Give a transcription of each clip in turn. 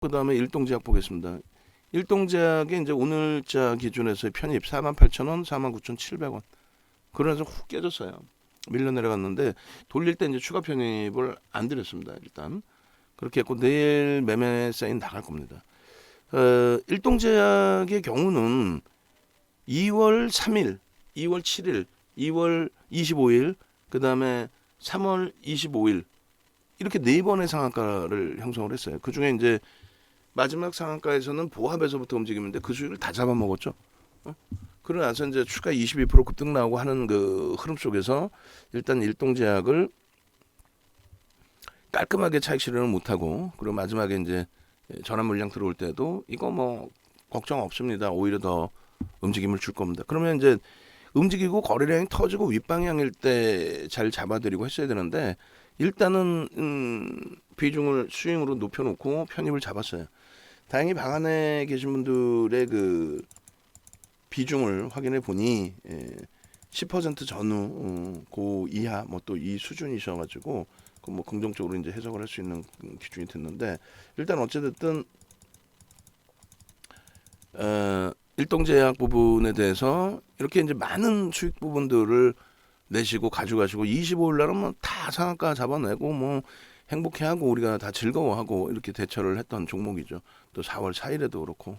그다음에 일동제약 보겠습니다. 일동제약이 이제 오늘자 기준에서 편입 48,000원, 49,700원. 그러면서 훅 깨졌어요. 밀려 내려갔는데 돌릴 때 이제 추가 편입을 안 드렸습니다. 일단 그렇게 했고 내일 매매 사인 나갈 겁니다. 일동제약의 경우는 2월 3일, 2월 7일, 2월 25일, 그다음에 3월 25일 이렇게 네 번의 상한가를 형성을 했어요. 그 중에 이제 마지막 상한가에서는 보합에서부터 움직이는데 그 수익을 다 잡아먹었죠. 그러고 나서 이제 추가 22% 급등 나오고 하는 그 흐름 속에서 일단 일동제약을 깔끔하게 차익 실현을 못하고 그리고 마지막에 이제 전환 물량 들어올 때도 이거 뭐 걱정 없습니다. 오히려 더 움직임을 줄 겁니다. 그러면 이제 움직이고 거래량이 터지고 윗방향일 때 잘 잡아드리고 했어야 되는데 일단은 비중을 스윙으로 높여놓고 편입을 잡았어요. 다행히 방 안에 계신 분들의 그 비중을 확인해 보니 10% 전후 고 이하 뭐 또 이 수준이셔가지고 그 뭐 긍정적으로 이제 해석을 할 수 있는 기준이 됐는데 일단 어찌됐든 일동제약 부분에 대해서 이렇게 이제 많은 수익 부분들을 내시고 가져가시고 25일 날은 뭐 다 상한가 잡아내고 뭐 행복해하고 우리가 다 즐거워하고 이렇게 대처를 했던 종목이죠. 또 4월 4일에도 그렇고.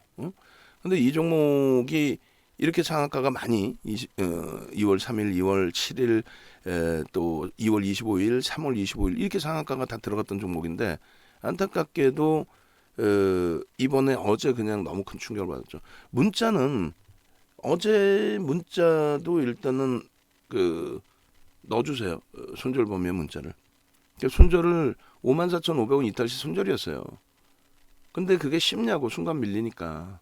근데 이 종목이 이렇게 상한가가 많이 2월 3일, 2월 7일, 또 2월 25일, 3월 25일 이렇게 상한가가 다 들어갔던 종목인데 안타깝게도 이번에 어제 그냥 너무 큰 충격을 받았죠. 문자는 어제 문자도 일단은 그 넣어주세요. 손절범위의 문자를. 손절을 54,500원 이탈시 손절이었어요. 근데 그게 쉽냐고 순간 밀리니까.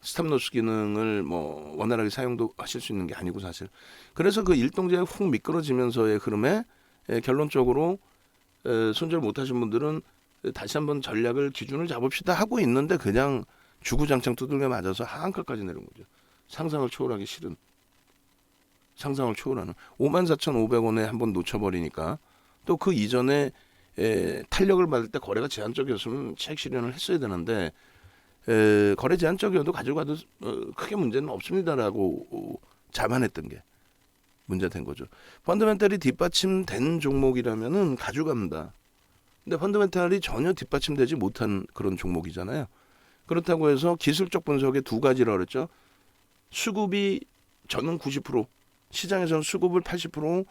스탑로스 기능을 뭐 원활하게 사용도 하실 수 있는 게 아니고 사실. 그래서 그 일동제가 훅 미끄러지면서의 흐름에 결론적으로 손절 못하신 분들은 다시 한번 전략을 기준을 잡읍시다 하고 있는데 그냥 주구장창 두들겨 맞아서 하한가까지 내린 거죠. 상상을 초월하기 싫은. 상상을 초월하는 54,500원에 한번 놓쳐버리니까 또 그 이전에 탄력을 받을 때 거래가 제한적이었으면 차익 실현을 했어야 되는데 거래 제한적이어도 가져가도 크게 문제는 없습니다라고 자만했던 게 문제된 거죠. 펀더멘탈이 뒷받침된 종목이라면은 가져갑니다. 근데 펀더멘탈이 전혀 뒷받침되지 못한 그런 종목이잖아요. 그렇다고 해서 기술적 분석에 두 가지라 그랬죠. 수급이 저는 90%, 시장에서는 수급을 80%,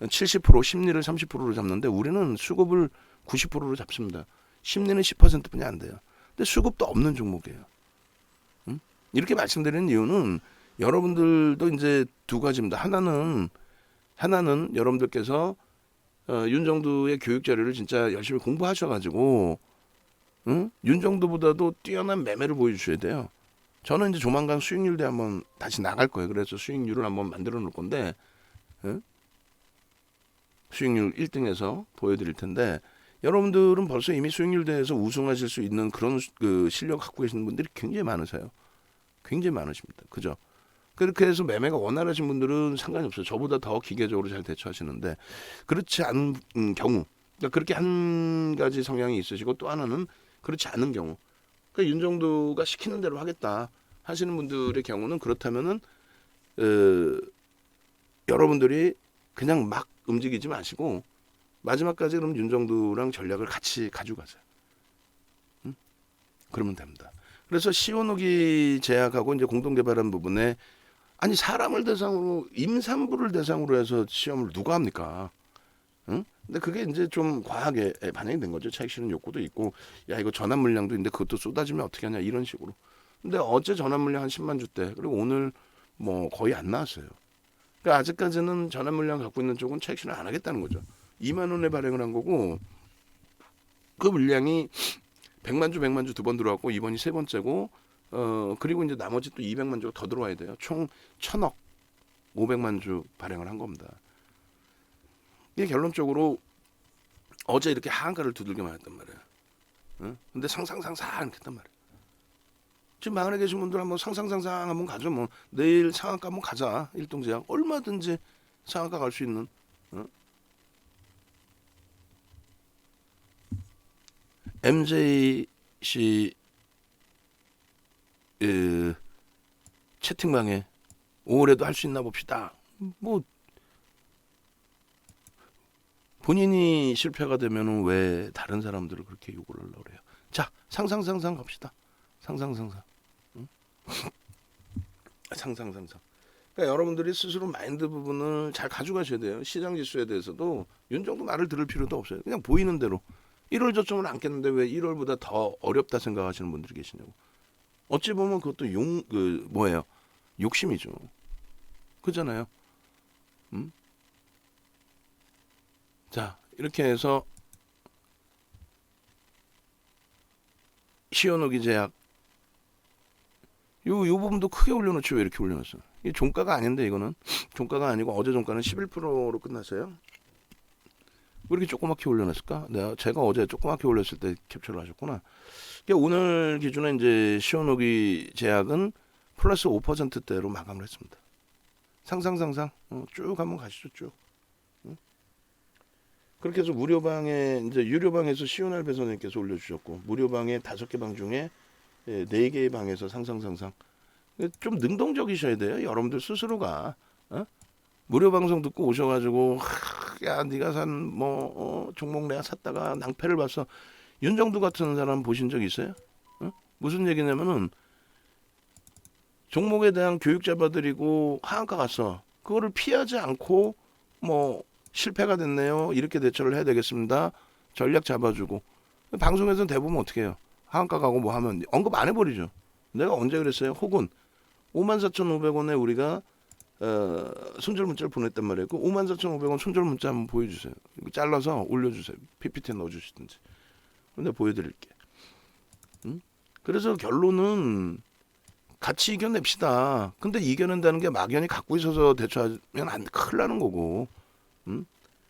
70%, 심리를 30%로 잡는데 우리는 수급을 90%로 잡습니다. 심리는 10%뿐이 안 돼요. 근데 수급도 없는 종목이에요. 이렇게 말씀드리는 이유는 여러분들도 이제 두 가지입니다. 하나는 여러분들께서 윤정두의 교육 자료를 진짜 열심히 공부하셔가지고 윤정두보다도 뛰어난 매매를 보여주셔야 돼요. 저는 이제 조만간 수익률대 한번 다시 나갈 거예요. 그래서 수익률을 한번 만들어 놓을 건데 수익률 1등에서 보여드릴 텐데 여러분들은 벌써 이미 수익률대에서 우승하실 수 있는 그런 그 실력 갖고 계시는 분들이 굉장히 많으세요. 굉장히 많으십니다. 그죠? 그렇게 해서 매매가 원활하신 분들은 상관이 없어요. 저보다 더 기계적으로 잘 대처하시는데 그렇지 않은 경우 그러니까 그렇게 한 가지 성향이 있으시고 또 하나는 그렇지 않은 경우 그러니까 윤정도가 시키는 대로 하겠다 하시는 분들의 경우는 그렇다면은 여러분들이 그냥 막 움직이지 마시고 마지막까지 그럼 윤정두랑 전략을 같이 가져가세요. 그러면 됩니다. 그래서 시오노기 제약하고 이제 공동 개발한 부분에 아니 사람을 대상으로 임산부를 대상으로 해서 시험을 누가 합니까? 근데 그게 이제 좀 과하게 반영이 된 거죠. 차익 실현 욕구도 있고 야 이거 전환 물량도 있는데 그것도 쏟아지면 어떻게 하냐 이런 식으로. 근데 어제 전환 물량 한 10만 주대 그리고 오늘 뭐 거의 안 나왔어요. 그러니까 아직까지는 전환 물량 갖고 있는 쪽은 차익 실현 안 하겠다는 거죠. 2만 원에 발행을 한 거고 그 물량이 100만 주 두 번 들어왔고 이번이 세 번째고 그리고 이제 나머지 또 200만 주가 더 들어와야 돼요. 총 1,000억 500만 주 발행을 한 겁니다. 이게 결론적으로 어제 이렇게 하한가를 두들겨 맞았단 말이에요. 근데 상상이렇게 했단 말이에요. 지금 방 안에 계신 분들 한번 상상 한번 가죠. 뭐 내일 상한가 한번 가자. 일동제약 얼마든지 상한가 갈 수 있는. MJ 씨 채팅방에 5월에도 할 수 있나 봅시다. 뭐 본인이 실패가 되면은 왜 다른 사람들을 그렇게 욕을 하려고 그래요. 자, 상상 갑시다. 상상. 응? 상상. 그러니까 여러분들이 스스로 마인드 부분을 잘 가져가셔야 돼요. 시장 지수에 대해서도 윤정도 말을 들을 필요도 없어요. 그냥 보이는 대로 1월 저점을 안 깼는데 왜 1월보다 더 어렵다 생각하시는 분들이 계시냐고. 어찌 보면 그것도 뭐예요? 욕심이죠. 그잖아요. 자, 이렇게 해서 시오노기 제약 요 부분도 크게 올려놓지 왜 이렇게 올려놨어? 이게 종가가 아닌데 이거는 종가가 아니고 어제 종가는 11%로 끝났어요. 왜 이렇게 조그맣게 올려놨을까? 제가 어제 조그맣게 올렸을 때 캡처를 하셨구나. 그러니까 오늘 기준에 이제 시오노기 제약은 플러스 5%대로 마감을 했습니다. 상상 쭉 한번 가시죠 쭉. 그렇게 해서 무료방에 이제 유료방에서 시오날 배선님께서 올려주셨고 무료방에 5개 방 중에 4개의 방에서 상상 좀 능동적이셔야 돼요. 여러분들 스스로가 무료 방송 듣고 오셔가지고 야 네가 산 종목 내가 샀다가 낭패를 봤어. 윤정두 같은 사람 보신 적 있어요? 무슨 얘기냐면은 종목에 대한 교육 잡아드리고 하한가 갔어. 그거를 피하지 않고 실패가 됐네요. 이렇게 대처를 해야 되겠습니다. 전략 잡아주고 방송에서는 대부분 어떻게 해요? 하한가 가고 하면 언급 안 해버리죠. 내가 언제 그랬어요? 혹은 54,500원에 우리가 손절 문자를 보냈단 말이에요. 그 54,500원 손절 문자 한번 보여주세요. 잘라서 올려주세요. PPT에 넣어주시든지. 근데 보여드릴게. 그래서 결론은 같이 이겨냅시다. 근데 이겨낸다는 게 막연히 갖고 있어서 대처하면 큰일 나는 거고.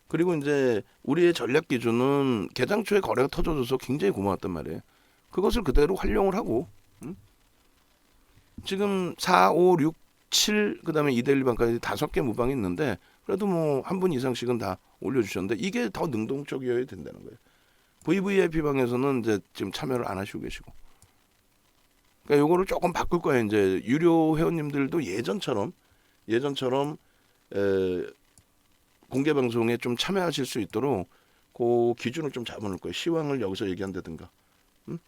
그리고 이제 우리의 전략 기준은 개장 초에 거래가 터져줘서 굉장히 고마웠단 말이에요. 그것을 그대로 활용을 하고 지금 4, 5, 6, 7 그다음에 2대1방까지 5개 무방이 있는데 그래도 한 분 이상씩은 다 올려주셨는데 이게 더 능동적이어야 된다는 거예요. VVIP 방에서는 이제 지금 참여를 안 하시고 계시고 그러니까 요거를 조금 바꿀 거예요. 이제 유료 회원님들도 예전처럼 공개 방송에 좀 참여하실 수 있도록 그 기준을 좀 잡아놓을 거예요. 시황을 여기서 얘기한다든가.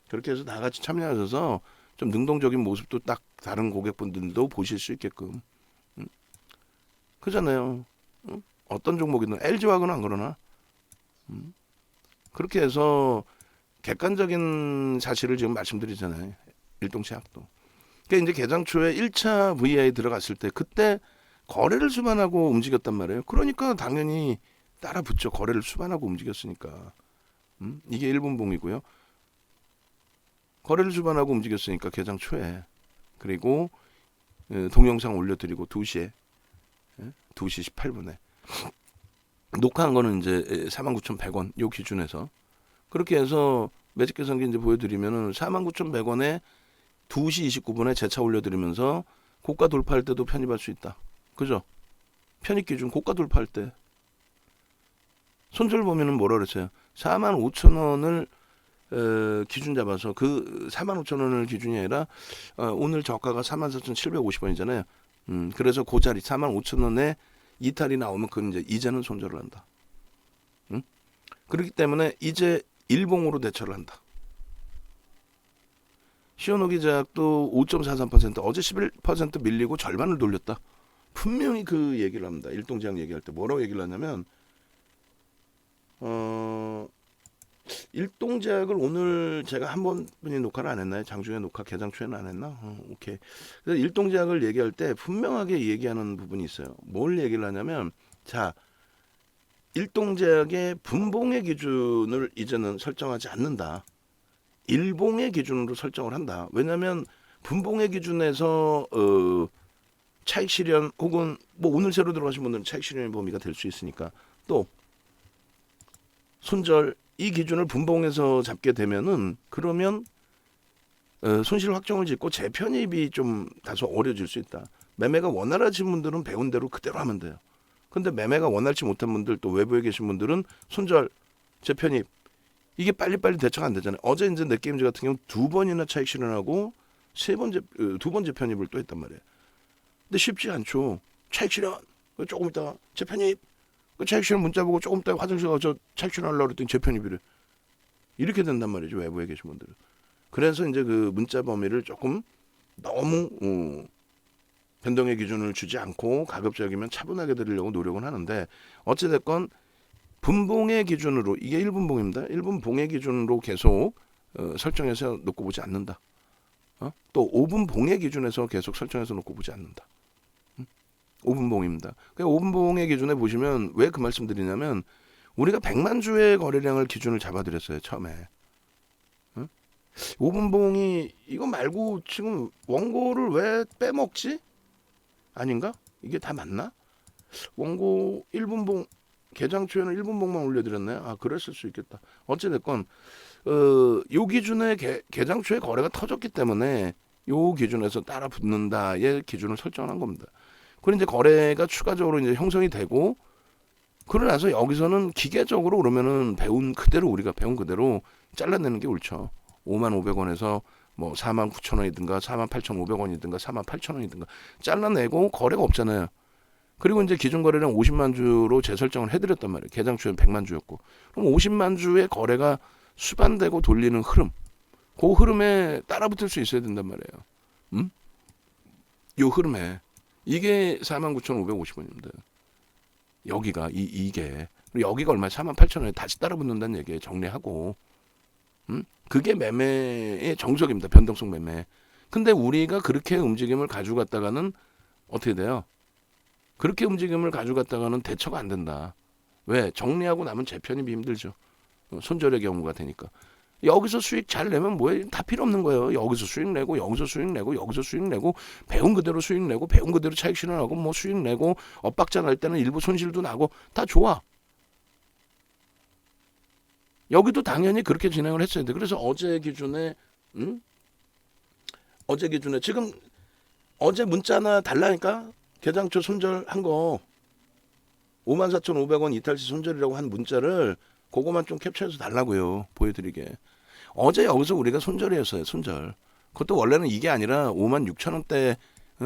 그렇게 해서 다 같이 참여하셔서 좀 능동적인 모습도 딱 다른 고객분들도 보실 수 있게끔. 그잖아요. 어떤 종목이든 LG화학은 안 그러나. 그렇게 해서 객관적인 사실을 지금 말씀드리잖아요. 일동체약도. 그러니까 이제 개장 초에 1차 VI 들어갔을 때 그때 거래를 수반하고 움직였단 말이에요. 그러니까 당연히 따라 붙죠. 거래를 수반하고 움직였으니까. 이게 1분봉이고요. 거래를 수반하고 움직였으니까 개장 초에. 그리고 동영상 올려드리고 2시 18분에. 녹화한 거는 이제 49,100원 요 기준에서. 그렇게 해서 매직 계산기 이제 보여드리면은 49,100원에 2시 29분에 재차 올려드리면서 고가 돌파할 때도 편입할 수 있다. 그죠? 편입 기준 고가 돌파할 때 손절 보면은 뭐라 그랬어요? 45,000원을 기준 잡아서 그 45,000원을 기준이 아니라 오늘 저가가 44,750원이잖아요. 그래서 그 자리 45,000원에 이탈이 나오면 그건 이제는 손절을 한다. 그렇기 때문에 이제 일봉으로 대처를 한다. 시오노기 제약도 5.43% 어제 11% 밀리고 절반을 돌렸다. 분명히 그 얘기를 합니다. 일동제약 얘기할 때 뭐라고 얘기를 하냐면 일동제약을 오늘 제가 한 번뿐이 녹화를 안 했나요? 장중에 녹화 개장 초에는 안 했나? 오케이. 그래서 일동제약을 얘기할 때 분명하게 얘기하는 부분이 있어요. 뭘 얘기를 하냐면 자 일동제약의 분봉의 기준을 이제는 설정하지 않는다. 일봉의 기준으로 설정을 한다. 왜냐하면 분봉의 기준에서 차익 실현 혹은 오늘 새로 들어가신 분들은 차익 실현의 범위가 될 수 있으니까 또 손절 이 기준을 분봉해서 잡게 되면은 그러면 손실 확정을 짓고 재편입이 좀 다소 어려질 수 있다. 매매가 원활하신 분들은 배운 대로 그대로 하면 돼요. 근데 매매가 원활치 못한 분들 또 외부에 계신 분들은 손절 재편입 이게 빨리빨리 대처가 안 되잖아요. 어제 이제 넷게임즈 같은 경우 2번이나 차익 실현하고 두 번째 편입을 또 했단 말이에요. 근데 쉽지 않죠. 차익 실현 조금 있다가 재편입, 차익 실현 문자 보고 조금 있다가 화장실 가서 차익 실현하려고 그랬더니 재편입이래. 이렇게 된단 말이죠. 외부에 계신 분들은. 그래서 이제 그 문자 범위를 조금 너무 변동의 기준을 주지 않고 가급적이면 차분하게 드리려고 노력은 하는데, 어찌됐건 분봉의 기준으로, 이게 1분봉입니다. 1분봉의 기준으로 계속 설정해서 놓고 보지 않는다. 또 5분봉의 기준에서 계속 설정해서 놓고 보지 않는다. 5분봉입니다. 그러니까 5분봉의 기준에 보시면 왜 그 말씀 드리냐면, 우리가 100만 주의 거래량을 기준을 잡아드렸어요, 처음에. 5분봉이 이거 말고 지금 원고를 왜 빼먹지? 아닌가? 이게 다 맞나? 원고 1분봉 개장초에는 1분봉만 올려드렸나요? 아, 그랬을 수 있겠다. 어찌됐건 요 기준에 개장초에 거래가 터졌기 때문에 요 기준에서 따라 붙는다의 기준을 설정한 겁니다. 그리고 이제 거래가 추가적으로 이제 형성이 되고, 그러고 나서 여기서는 기계적으로 그러면은 우리가 배운 그대로 잘라내는 게 옳죠. 5,500원에서 뭐 49,000원이든가 48,500원이든가 48,000원이든가 잘라내고 거래가 없잖아요. 그리고 이제 기존 거래량 50만 주로 재설정을 해드렸단 말이에요. 개장초에는 100만 주였고, 그럼 50만 주의 거래가 수반되고 돌리는 흐름, 그 흐름에 따라붙을 수 있어야 된단 말이에요. 요 흐름에 이게 49,550원입니다. 여기가 이게 여기가 얼마? 48,000원에 다시 따라붙는다는 얘기에 정리하고, 그게 매매의 정석입니다. 변동성 매매. 근데 우리가 그렇게 움직임을 가져갔다가는 어떻게 돼요? 그렇게 움직임을 가져갔다가는 대처가 안 된다. 왜? 정리하고 나면 재편입이 힘들죠. 손절의 경우가 되니까. 여기서 수익 잘 내면 뭐해? 다 필요 없는 거예요. 여기서 수익 내고, 여기서 수익 내고, 여기서 수익 내고, 배운 그대로 수익 내고, 배운 그대로 차익 실현하고, 뭐 수익 내고, 엇박자 날 때는 일부 손실도 나고, 다 좋아. 여기도 당연히 그렇게 진행을 했어야 돼. 그래서 어제 기준에 지금 어제 문자나 달라니까, 개장초 손절한 거 54,500원 이탈시 손절이라고 한 문자를 그거만 좀 캡처해서 달라고요. 보여드리게. 어제 여기서 우리가 손절이었어요. 손절. 그것도 원래는 이게 아니라 56,000원대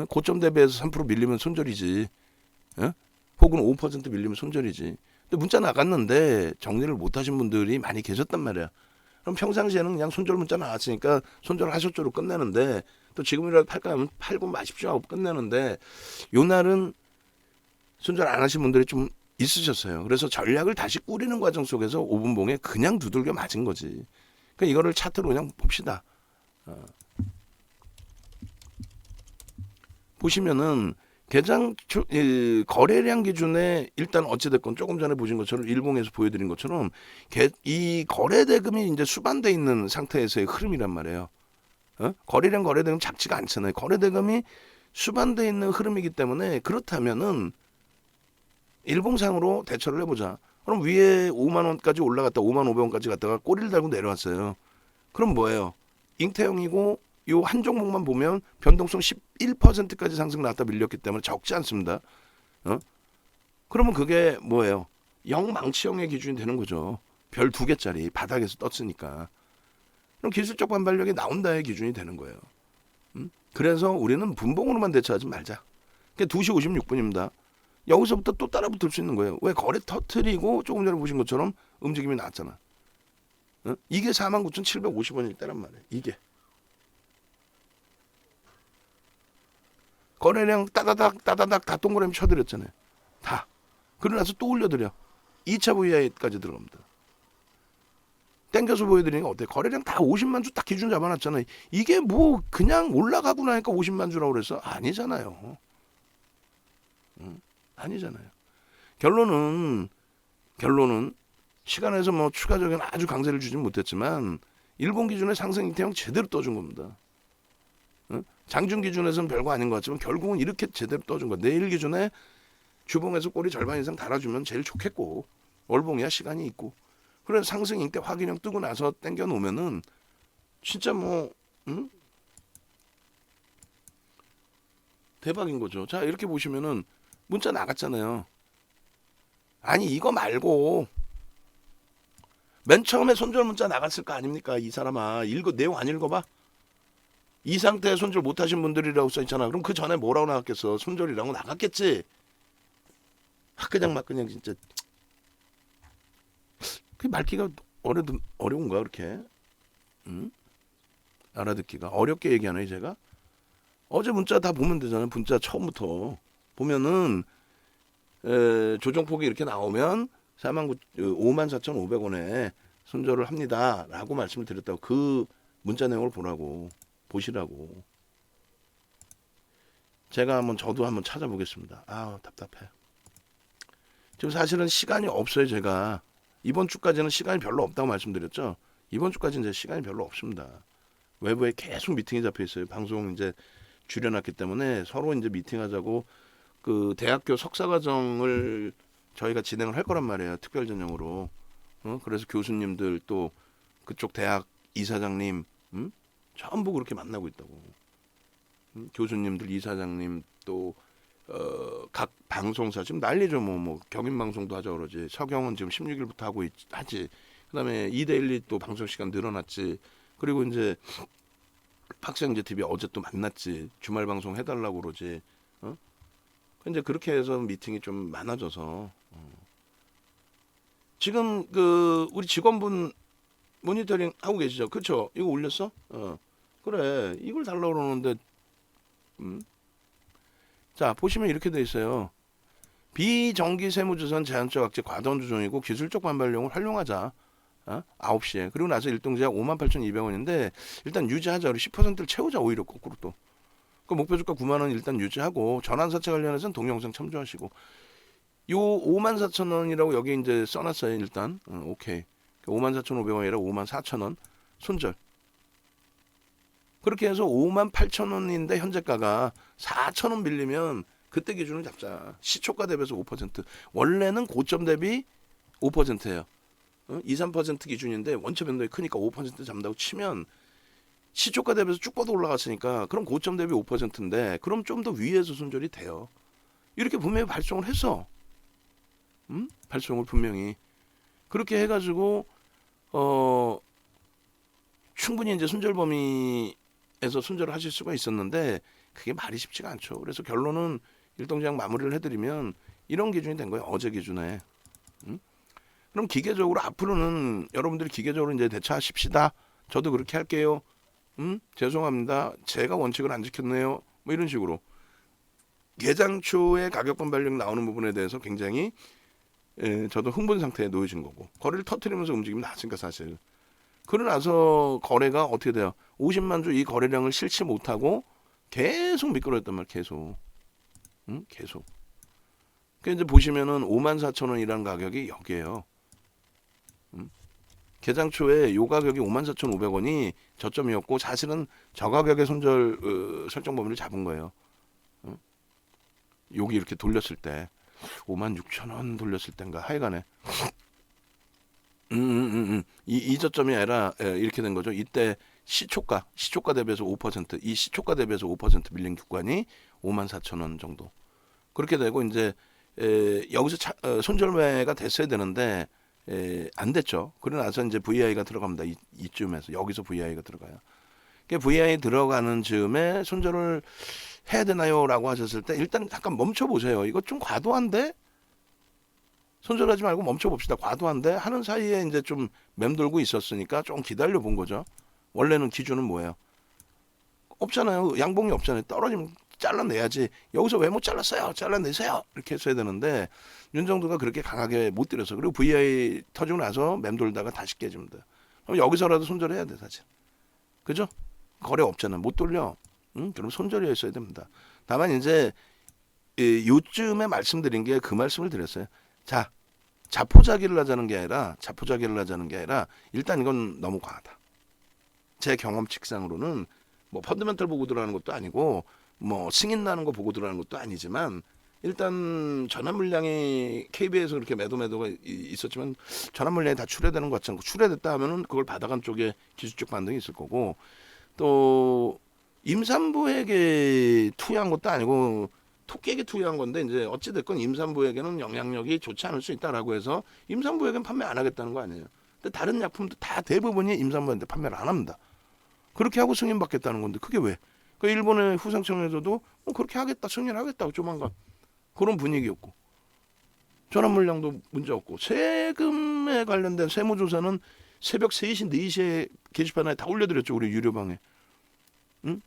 고점 대비해서 3% 밀리면 손절이지. 혹은 5% 밀리면 손절이지. 근데 문자 나갔는데 정리를 못하신 분들이 많이 계셨단 말이야. 그럼 평상시에는 그냥 손절 문자 나왔으니까 손절하셨죠로 끝내는데, 또 지금이라도 팔까 하면 팔고 마십시오 하고 끝내는데, 요 날은 손절 안 하신 분들이 좀 있으셨어요. 그래서 전략을 다시 꾸리는 과정 속에서 5분봉에 그냥 두들겨 맞은 거지. 그러니까 이거를 차트로 그냥 봅시다. 보시면은 거래량 기준에 일단 어찌됐건 조금 전에 보신 것처럼 일봉에서 보여드린 것처럼 이 거래 대금이 이제 수반돼 있는 상태에서의 흐름이란 말이에요. 거래량 거래 대금 작지가 않잖아요. 거래 대금이 수반돼 있는 흐름이기 때문에, 그렇다면은 일봉상으로 대처를 해보자. 그럼 위에 5만 원까지 올라갔다 5만 500원까지 갔다가 꼬리를 달고 내려왔어요. 그럼 뭐예요? 잉태형이고 요 한 종목만 보면 변동성 11%까지 상승 나왔다 밀렸기 때문에 적지 않습니다. 그러면 그게 뭐예요? 영망치형의 기준이 되는 거죠. 별 2개짜리 바닥에서 떴으니까. 그럼 기술적 반발력이 나온다의 기준이 되는 거예요. 그래서 우리는 분봉으로만 대처하지 말자. 그게 2시 56분입니다. 여기서부터 또 따라붙을 수 있는 거예요. 왜? 거래 터트리고 조금 전에 보신 것처럼 움직임이 나왔잖아. 이게 49,750원일 때란 말이에요. 이게. 거래량 따다닥 다 동그라미 쳐드렸잖아요. 다. 그러고 나서 또 올려드려. 2차 VI까지 들어갑니다. 땡겨서 보여드리는 게 어때요? 거래량 다 50만 주 딱 기준 잡아놨잖아요. 이게 뭐 그냥 올라가고 나니까 50만 주라고 그랬어? 아니잖아요. 아니잖아요. 결론은 시간에서 뭐 추가적인 아주 강세를 주진 못했지만 일본 기준의 상승 이태형 제대로 떠준 겁니다. 장중 기준에서는 별거 아닌 것 같지만 결국은 이렇게 제대로 떠준 거야. 내일 기준에 주봉에서 꼬리 절반 이상 달아주면 제일 좋겠고, 월봉이야 시간이 있고, 그래서 상승 인대 확인형 뜨고 나서 땡겨 놓으면은 진짜 뭐 대박인 거죠. 자, 이렇게 보시면은 문자 나갔잖아요. 아니 이거 말고 맨 처음에 손절 문자 나갔을 거 아닙니까? 이 사람아, 내용 안 읽어봐? 이 상태에 손절 못하신 분들이라고 써있잖아. 그럼 그 전에 뭐라고 나갔겠어? 손절이라고 나갔겠지. 그냥 막 그냥 진짜 그 말기가 어려운가 그렇게? 응? 알아듣기가 어렵게 얘기하네 제가. 어제 문자 다 보면 되잖아요. 문자 처음부터 보면은 조정폭이 이렇게 나오면 54,500원에 손절을 합니다라고 말씀을 드렸다고. 그 문자 내용을 보시라고. 저도 한번 찾아보겠습니다. 아 답답해. 지금 사실은 시간이 없어요. 제가 이번 주까지는 시간이 별로 없다고 말씀드렸죠. 이번 주까지는 이제 시간이 별로 없습니다. 외부에 계속 미팅이 잡혀 있어요. 방송 이제 줄여놨기 때문에 서로 이제 미팅하자고 그 대학교 석사과정을 저희가 진행을 할 거란 말이에요. 특별 전형으로. 그래서 교수님들 또 그쪽 대학 이사장님 전부 그렇게 만나고 있다고. 교수님들 이사장님 또 각 방송사 지금 난리죠. 뭐 경인방송도 하자 그러지. 서경은 지금 16일부터 하지. 그다음에 이데일리 또 방송 시간 늘어났지. 그리고 이제 박생재 TV 어제 또 만났지. 주말 방송 해달라고 그러지. 근데 그렇게 해서 미팅이 좀 많아져서 지금 그 우리 직원분 모니터링 하고 계시죠? 그렇죠? 이거 올렸어? 그래. 이걸 달라고 그러는데 자 보시면 이렇게 돼 있어요. 비정기 세무조선 제한적 악재 과도한 조정이고 기술적 반발용을 활용하자. 9시에. 그리고 나서 일동제약 58,200원인데 일단 유지하자. 우리 10%를 채우자. 오히려 거꾸로 또. 그 목표주가 9만 원 일단 유지하고 전환사채 관련해서는 동영상 참조하시고 요 54,000원이라고 여기 이제 써놨어요. 일단 오케이. 54,500원이라 54,000원 손절. 그렇게 해서 58,000원인데 현재가가 4,000원 빌리면 그때 기준을 잡자. 시초가 대비해서 5%. 원래는 고점 대비 5%예요. 2, 3% 기준인데 원체 변동이 크니까 5% 잡는다고 치면 시초가 대비해서 쭉 뻗어 올라갔으니까 그럼 고점 대비 5%인데 그럼 좀 더 위에서 손절이 돼요. 이렇게 분명히 발송을 했어. 발송을 분명히 그렇게 해가지고 충분히 이제 손절 범위에서 손절을 하실 수가 있었는데 그게 말이 쉽지가 않죠. 그래서 결론은 일동제약 마무리를 해드리면 이런 기준이 된 거예요. 어제 기준에. 그럼 기계적으로 앞으로는 여러분들이 기계적으로 이제 대처하십시다. 저도 그렇게 할게요. 죄송합니다. 제가 원칙을 안 지켰네요. 뭐 이런 식으로 개장 초에 가격 반발력 나오는 부분에 대해서 굉장히 저도 흥분 상태에 놓여진 거고 거래를 터트리면서 움직이면 나았으니까 사실. 그러고 나서 거래가 어떻게 돼요? 50만 주 이 거래량을 실지 못하고 계속 미끄러졌단 말이에요. 계속. 그 이제 보시면은 54,000원이라는 가격이 여기에요. 개장 초에 요 가격이 54,500원이 저점이었고 사실은 저 가격의 손절 설정 범위를 잡은 거예요. 여기 이렇게 돌렸을 때 56,000원 돌렸을 때인가 하여간에 이 저점이 아니라 이렇게 된 거죠. 이때 시초가 대비해서 5%, 이 시초가 대비해서 5% 밀린 구간이 54,000원 정도. 그렇게 되고 이제 여기서 손절매가 됐어야 되는데 안 됐죠. 그러고 나서 이제 VI가 들어갑니다. 이쯤에서 여기서 VI가 들어가요. VI 들어가는 즈음에 손절을 해야 되나요라고 하셨을 때 일단 잠깐 멈춰 보세요. 이거 좀 과도한데? 손절하지 말고 멈춰 봅시다. 과도한데 하는 사이에 이제 좀 맴돌고 있었으니까 좀 기다려 본 거죠. 원래는 기준은 뭐예요? 없잖아요. 양봉이 없잖아요. 떨어지면 잘라내야지. 여기서 왜 못 잘랐어요? 잘라내세요. 이렇게 했어야 되는데 윤정도가 그렇게 강하게 못 때렸어. 그리고 VI 터지고 나서 맴돌다가 다시 깨집니다. 그럼 여기서라도 손절해야 돼 사실. 그죠? 거래 없잖아. 못 돌려. 그럼 손절이 있어야 됩니다. 다만 이제 요쯤에 말씀드린 게 그 말씀을 드렸어요. 자, 자포자기를 하자는 게 아니라 일단 이건 너무 과하다. 제 경험칙상으로는 뭐 펀더멘털 보고 들어가는 것도 아니고 뭐 승인 나는 거 보고 들어가는 것도 아니지만 일단 전환 물량이 KB에서 그렇게 매도가 있었지만 전환 물량이 다 출회되는 것 같잖아요. 출회됐다 하면은 그걸 받아간 쪽에 기술적 반등이 있을 거고 또 임산부에게 투여한 것도 아니고 토끼에게 투여한 건데 이제 어찌 됐건 임산부에게는 영향력이 좋지 않을 수 있다라고 해서 임산부에게는 판매 안 하겠다는 거 아니에요. 근데 다른 약품도 다 대부분이 임산부한테 판매를 안 합니다. 그렇게 하고 승인받겠다는 건데 그게 왜? 그 일본의 후상청에서도 그렇게 하겠다, 승인하겠다고 조만간 그런 분위기였고 전환 물량도 문제 없고 세금에 관련된 세무조사는 새벽 3시, 4시에 게시판에 다 올려드렸죠. 우리 유료방에. 응?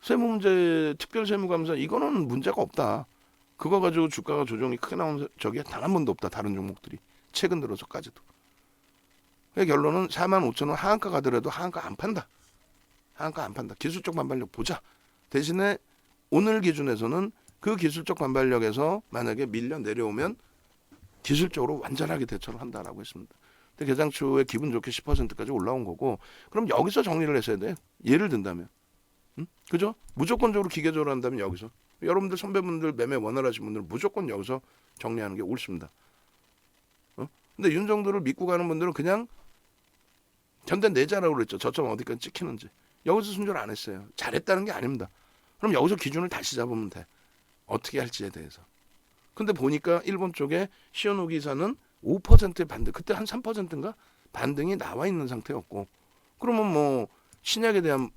세무문제, 특별세무감사 이거는 문제가 없다. 그거 가지고 주가가 조정이 크게 나온 적이 단 한 번도 없다. 다른 종목들이. 최근 들어서까지도. 그 결론은 45,000원 하한가 가더라도 하한가 안 판다. 하한가 안 판다. 기술적 반발력 보자. 대신에 오늘 기준에서는 그 기술적 반발력에서 만약에 밀려 내려오면 기술적으로 완전하게 대처를 한다라고 했습니다. 근데 개장 추후에 기분 좋게 10%까지 올라온 거고 그럼 여기서 정리를 했어야 돼. 예를 든다면. 응? 그죠? 무조건적으로 기계적으로 한다면 여기서. 여러분들 선배분들 매매 원활하신 분들은 무조건 여기서 정리하는 게 옳습니다. 근데 윤정도를 믿고 가는 분들은 그냥 견뎌내자라고 그랬죠. 저점 어디까지 찍히는지. 여기서 순조를 안 했어요. 잘했다는 게 아닙니다. 그럼 여기서 기준을 다시 잡으면 돼. 어떻게 할지에 대해서. 근데 보니까 일본 쪽에 시오노기사는 5%의 반등, 그때 한 3%인가 반등이 나와 있는 상태였고, 그러면 뭐 신약에 대한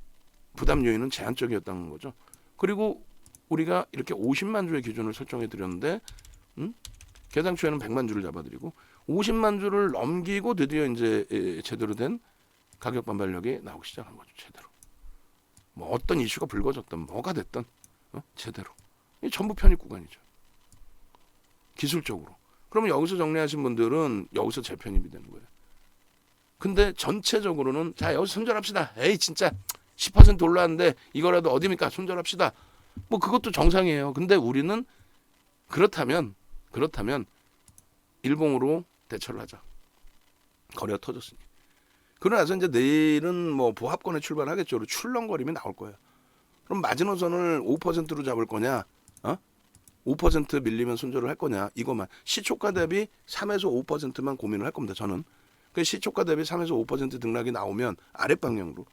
부담 요인은 제한적이었다는 거죠. 그리고 우리가 이렇게 50만 주의 기준을 설정해 드렸는데, 개장 추에는 100만 주를 잡아드리고 50만 주를 넘기고 드디어 이제 제대로 된 가격 반발력이 나오기 시작한 거죠. 제대로. 뭐 어떤 이슈가 불거졌던 뭐가 됐던 제대로. 이 전부 편입 구간이죠. 기술적으로. 그러면 여기서 정리하신 분들은 여기서 재편입이 되는 거예요. 근데 전체적으로는 자 여기서 손절합시다. 에이 진짜 10% 올랐는데 이거라도 어디입니까? 손절합시다. 뭐 그것도 정상이에요. 근데 우리는 그렇다면 일봉으로 대처를 하자. 거래가 터졌으니. 그러고 나서 이제 내일은 뭐 보합권에 출발하겠죠. 출렁거림이 나올 거예요. 그럼 마지노선을 5%로 잡을 거냐? 5% 밀리면 손절을 할 거냐? 이것만. 시초가 대비 3에서 5%만 고민을 할 겁니다. 저는. 그 시초가 대비 3에서 5% 등락이 나오면 아랫방향으로.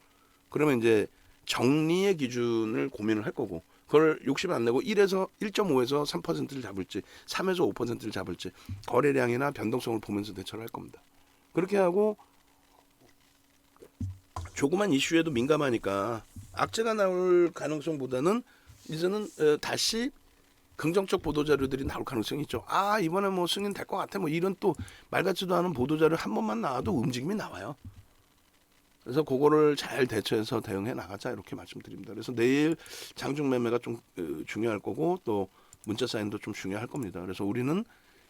그러면 이제 정리의 기준을 고민을 할 거고 그걸 욕심 안 내고 1.5에서 3%를 잡을지 3에서 5%를 잡을지 거래량이나 변동성을 보면서 대처를 할 겁니다. 그렇게 하고 조그만 이슈에도 민감하니까 악재가 나올 가능성보다는 이제는 다시 긍정적 보도자료들이 나올 가능성이 있죠. 아 이번에 뭐 승인 될 것 같아. 뭐 이런 또 말 같지도 않은 보도자료 한 번만 나와도 움직임이 나와요. 그래서 그거를 잘 대처해서 대응해 나가자 이렇게 말씀드립니다. 그래서 내일 장중 매매가 좀 중요할 거고 또 문자 사인도 좀 중요할 겁니다. 그래서 우리는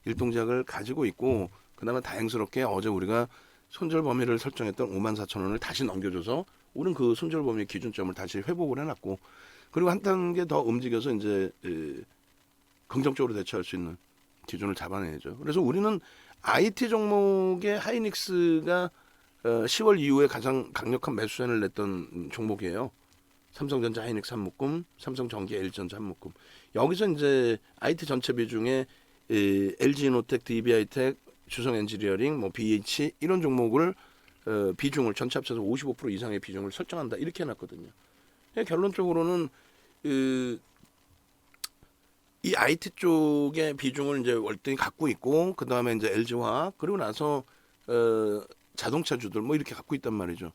일동작을 가지고 있고 그나마 다행스럽게 어제 우리가 손절 범위를 설정했던 54,000원을 다시 넘겨줘서 우리는 그 손절 범위 기준점을 다시 회복을 해놨고 그리고 한 단계 더 움직여서 이제 긍정적으로 대처할 수 있는 기준을 잡아내야죠. 그래서 우리는 IT 종목의 하이닉스가 10월 이후에 가장 강력한 매수세를 냈던 종목이에요. 삼성전자 하이닉스 한 묶음, 삼성전기 LG전자 한 묶음. 여기서 이제 IT 전체 비중에 LG이노텍, DB하이텍, 주성엔지니어링, 뭐 BH 이런 종목을 비중을 전체 합쳐서 55% 이상의 비중을 설정한다 이렇게 해놨거든요. 결론적으로는 이 IT 쪽의 비중을 이제 월등히 갖고 있고 그 다음에 이제 LG화학 그리고 나서 자동차주들 뭐 이렇게 갖고 있단 말이죠.